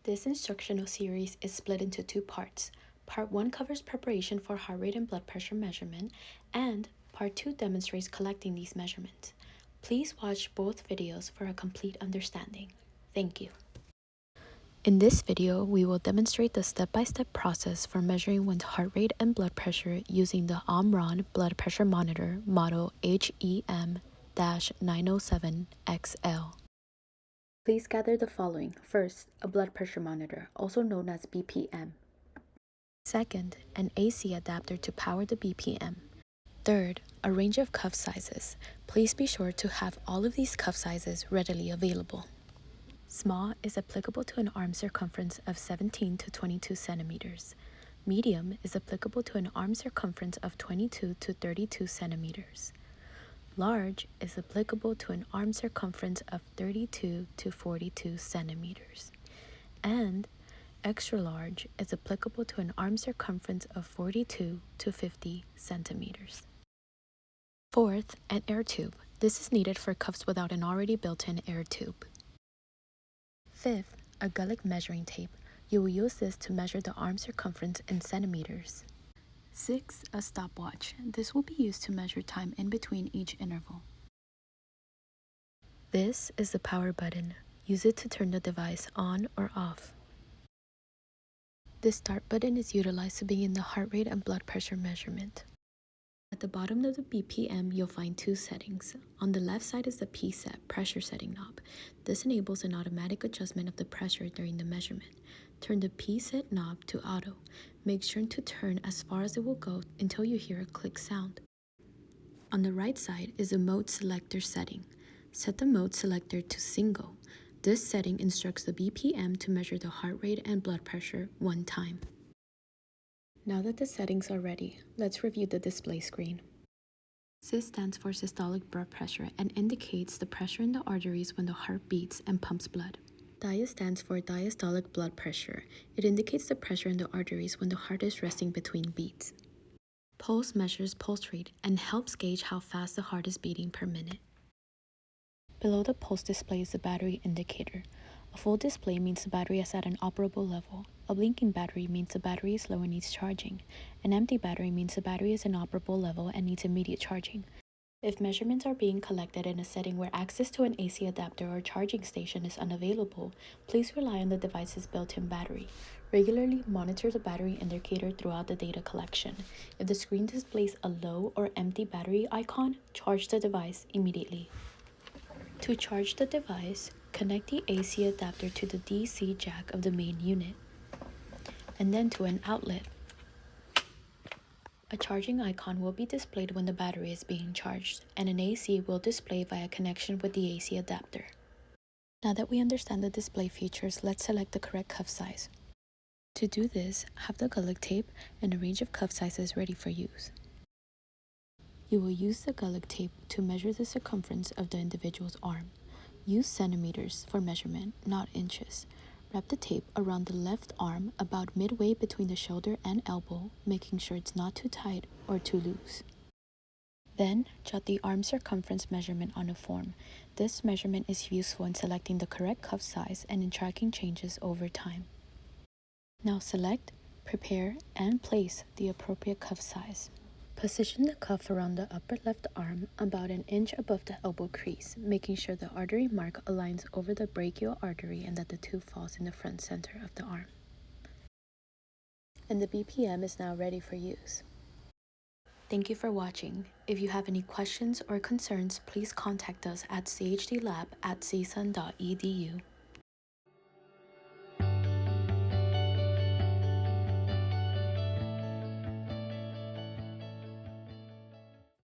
This instructional series is split into two parts. Part 1 covers preparation for heart rate and blood pressure measurement, and Part 2 demonstrates collecting these measurements. Please watch both videos for a complete understanding. Thank you. In this video, we will demonstrate the step-by-step process for measuring one's heart rate and blood pressure using the Omron Blood Pressure Monitor model HEM-907XL. Please gather the following. First, a blood pressure monitor, also known as BPM. Second, an AC adapter to power the BPM. Third, a range of cuff sizes. Please be sure to have all of these cuff sizes readily available. Small is applicable to an arm circumference of 17 to 22 centimeters. Medium is applicable to an arm circumference of 22 to 32 centimeters. Large is applicable to an arm circumference of 32 to 42 centimeters. And extra large is applicable to an arm circumference of 42 to 50 centimeters. Fourth, an air tube. This is needed for cuffs without an already built-in air tube. Fifth, a gullet measuring tape. You will use this to measure the arm circumference in centimeters. Sixth, a stopwatch. This will be used to measure time in between each interval. This is the power button. Use it to turn the device on or off. This start button is utilized to begin the heart rate and blood pressure measurement. At the bottom of the BPM, you'll find two settings. On the left side is the preset pressure setting knob. This enables an automatic adjustment of the pressure during the measurement. Turn the preset knob to auto. Make sure to turn as far as it will go until you hear a click sound. On the right side is the mode selector setting. Set the mode selector to single. This setting instructs the BPM to measure the heart rate and blood pressure one time. Now that the settings are ready, let's review the display screen. Sys stands for systolic blood pressure and indicates the pressure in the arteries when the heart beats and pumps blood. Dia stands for diastolic blood pressure. It indicates the pressure in the arteries when the heart is resting between beats. Pulse measures pulse rate and helps gauge how fast the heart is beating per minute. Below the pulse display is the battery indicator. A full display means the battery is at an operable level. A blinking battery means the battery is low and needs charging. An empty battery means the battery is inoperable level and needs immediate charging. If measurements are being collected in a setting where access to an AC adapter or charging station is unavailable, please rely on the device's built-in battery. Regularly monitor the battery indicator throughout the data collection. If the screen displays a low or empty battery icon, charge the device immediately. To charge the device, connect the AC adapter to the DC jack of the main unit, and then to an outlet. A charging icon will be displayed when the battery is being charged, and an AC will display via connection with the AC adapter. Now that we understand the display features, let's select the correct cuff size. To do this, have the gullet tape and a range of cuff sizes ready for use. You will use the gullet tape to measure the circumference of the individual's arm. Use centimeters for measurement, not inches. Wrap the tape around the left arm about midway between the shoulder and elbow, making sure it's not too tight or too loose. Then, jot the arm circumference measurement on a form. This measurement is useful in selecting the correct cuff size and in tracking changes over time. Now select, prepare, and place the appropriate cuff size. Position the cuff around the upper left arm about an inch above the elbow crease, making sure the artery mark aligns over the brachial artery and that the tube falls in the front center of the arm. And the BPM is now ready for use. Thank you for watching. If you have any questions or concerns, please contact us at chdlab@csun.edu.